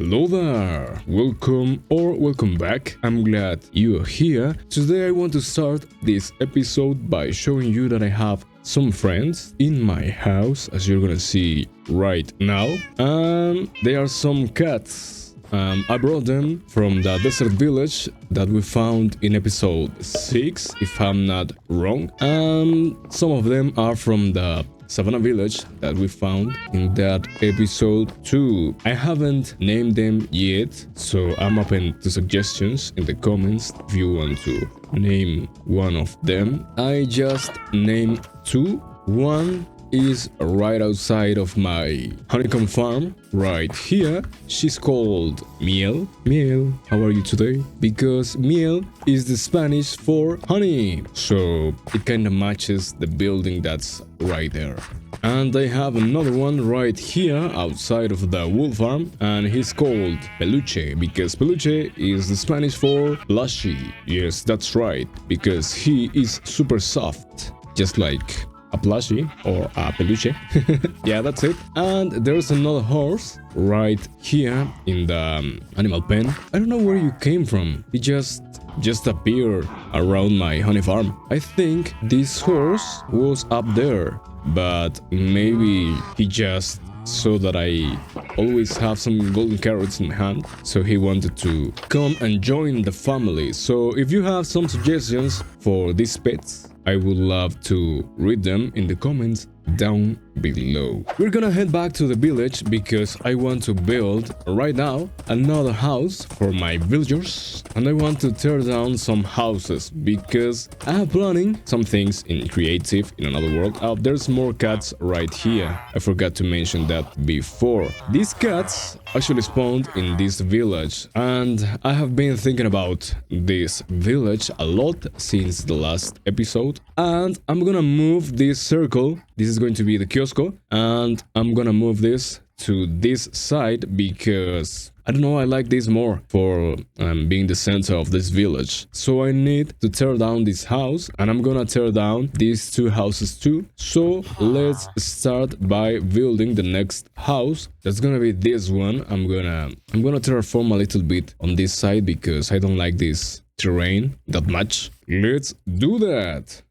Hello there! Welcome back. I'm glad you are here. Today I want to start this episode by showing you that I have some friends in my house, as you're gonna see right now. They are some cats. I brought them from the desert village that we found in episode 6, if I'm not wrong. Some of them are from the Savannah village that we found in that episode 2. I haven't named them yet, so I'm open to suggestions in the comments if you want to name one of them. I just named 2. One is right outside of my honeycomb farm, right here. She's called Miel. Miel, how are you today? Because Miel is the Spanish for honey, so it kind of matches the building that's right there. And I have another one right here outside of the wool farm, and he's called Peluche, because Peluche is the Spanish for plushy. Yes, that's right, because he is super soft, just like a plushie or a peluche. Yeah, that's it. And there's another horse right here in the animal pen. I don't know where you came from. He just appeared around my honey farm. I think this horse was up there, but maybe he just saw that I always have some golden carrots in my hand, so he wanted to come and join the family. So if you have some suggestions for these pets, I would love to read them in the comments down below. We're gonna head back to the village because I want to build right now another house for my villagers, and I want to tear down some houses because I have planning some things in creative in another world. There's more cats right here. I forgot to mention that before. These cats actually spawned in this village, and I have been thinking about this village a lot since the last episode, and I'm gonna move this circle. This is going to be the Kiosco, and I'm gonna move this to this side because I don't know, I like this more for being the center of this village. So I need to tear down this house, and I'm gonna tear down these 2 houses too. So let's start by building the next house. That's gonna be this one. I'm gonna terraform a little bit on this side because I don't like this terrain that much. Let's do that.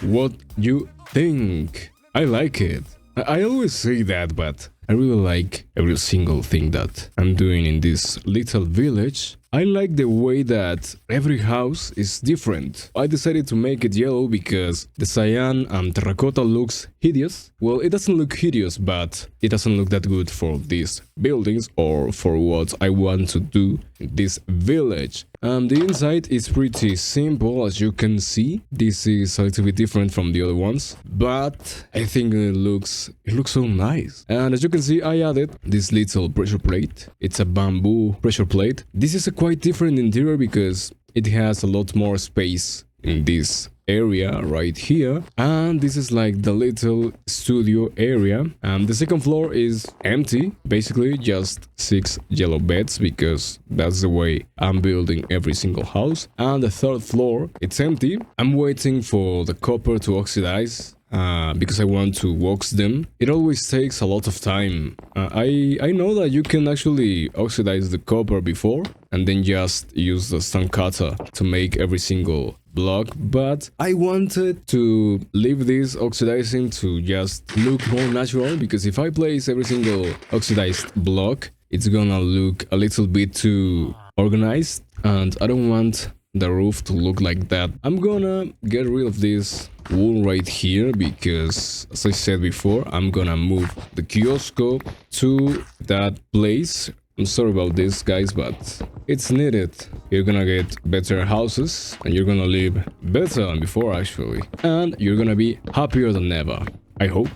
What you think? I like it. I always say that, but I really like every single thing that I'm doing in this little village. I like the way that every house is different. I decided to make it yellow because the cyan and terracotta looks hideous. Well, it doesn't look hideous, but it doesn't look that good for these buildings or for what I want to do in this village. The inside is pretty simple, as you can see. This is a little bit different from the other ones, but I think it looks so nice. And as you can see, I added this little pressure plate. It's a bamboo pressure plate. This is a quite different interior because it has a lot more space in this area right here, and this is like the little studio area. The second floor is empty, basically just 6 yellow beds because that's the way I'm building every single house. And the third floor, it's empty. I'm waiting for the copper to oxidize because I want to wax them. It always takes a lot of time. I know that you can actually oxidize the copper before and then just use the stone cutter to make every single block, but I wanted to leave this oxidizing to just look more natural, because if I place every single oxidized block, it's gonna look a little bit too organized, and I don't want the roof to look like that. I'm gonna get rid of this wool right here because, as I said before, I'm gonna move the kiosco to that place. I'm sorry about this, guys, but it's needed. You're gonna get better houses and you're gonna live better than before, actually, and you're gonna be happier than ever, I hope.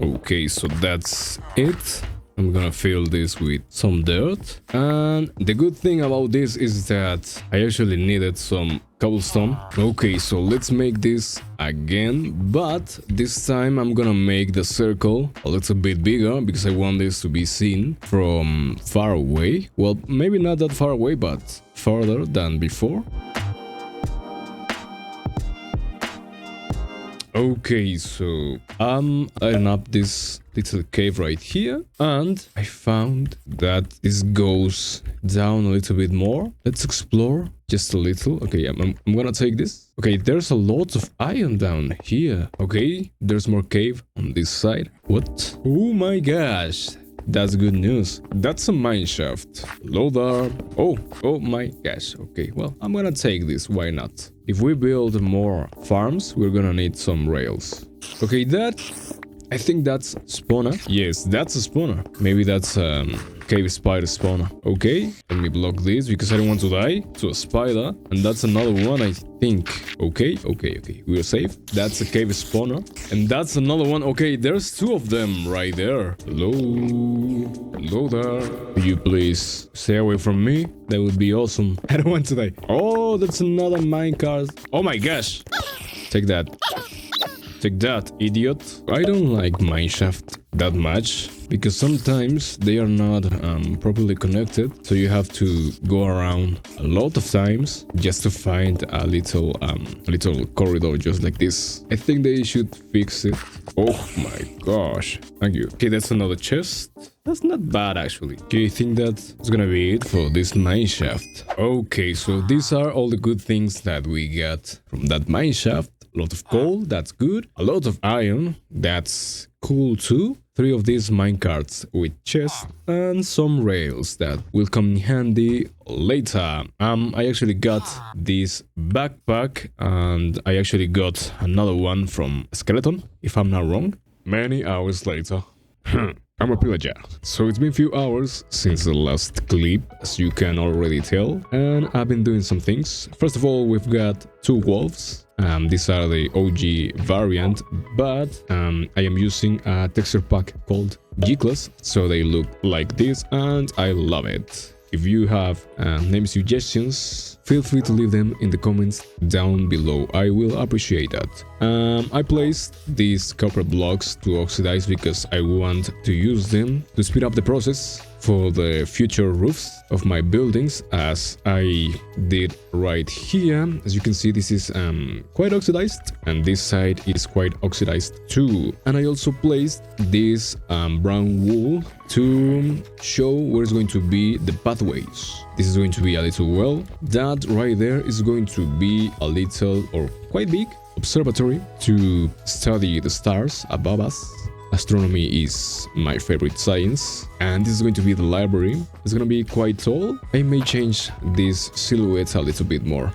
Okay, so that's it. I'm gonna fill this with some dirt, and the good thing about this is that I actually needed some cobblestone. Okay, so let's make this again, but this time I'm gonna make the circle a little bit bigger because I want this to be seen from far away. Well, maybe not that far away, but farther than before. Okay, so I'm lighting up this little cave right here, and I found that this goes down a little bit more. Let's explore just a little. Okay, I'm gonna take this. Okay, there's a lot of iron down here. Okay, there's more cave on this side. What? Oh my gosh! That's good news. That's a mineshaft. Loader. Oh my gosh. Okay, well, I'm gonna take this. Why not? If we build more farms, we're gonna need some rails. Okay, I think that's spawner. Yes, that's a spawner. Maybe that's cave spider spawner. Okay, let me block this because I don't want to die to a spider. And that's another one, I think. Okay, we're safe. That's a cave spawner. And that's another one. Okay, there's two of them right there. Hello there. Could you please stay away from me? That would be awesome. I don't want to die. Oh, that's another minecart. Oh my gosh. Take that. Take that, idiot. I don't like mineshaft that much because sometimes they are not properly connected, so you have to go around a lot of times just to find a little corridor just like this. I think they should fix it. Oh my gosh. Thank you. Okay, that's another chest. That's not bad, actually. Okay, I think that's gonna be it for this mineshaft. Okay, so these are all the good things that we got from that mineshaft. A lot of coal, that's good. A lot of iron, that's cool too. 3 of these minecarts with chests and some rails that will come in handy later. I actually got this backpack and I actually got another one from Skeleton, if I'm not wrong. Many hours later. I'm a pillager. So it's been a few hours since the last clip, as you can already tell, and I've been doing some things. First of all, we've got 2 wolves. These are the OG variant, but I am using a texture pack called G-Class, so they look like this, and I love it. If you have name suggestions, feel free to leave them in the comments down below. I will appreciate that. I placed these copper blocks to oxidize because I want to use them to speed up the process for the future roofs of my buildings, as I did right here. As you can see, this is quite oxidized, and this side is quite oxidized too. And I also placed this brown wool to show where it's going to be the pathways. This is going to be a little well. That right there is going to be a little or quite big observatory to study the stars above us. Astronomy is my favorite science, and this is going to be the library. It's gonna be quite tall. I may change this silhouette a little bit more.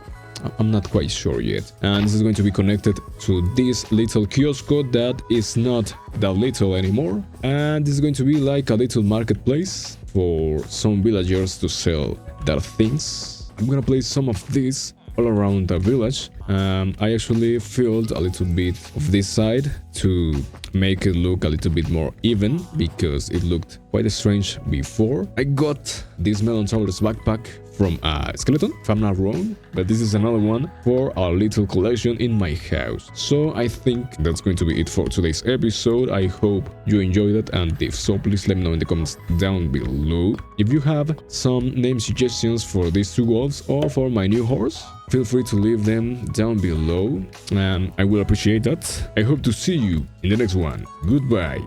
I'm not quite sure yet. And this is going to be connected to this little kiosco that is not that little anymore. And this is going to be like a little marketplace for some villagers to sell their things. I'm gonna place some of these all around the village. I actually filled a little bit of this side to make it look a little bit more even, because it looked quite strange before. I got this melon traveler's backpack from a skeleton, if I'm not wrong, but this is another one for our little collection in my house. So I think that's going to be it for today's episode. I hope you enjoyed it, and if so, please let me know in the comments down below. If you have some name suggestions for these 2 wolves or for my new horse, feel free to leave them down below. I will appreciate that. I hope to see you in the next one. Goodbye.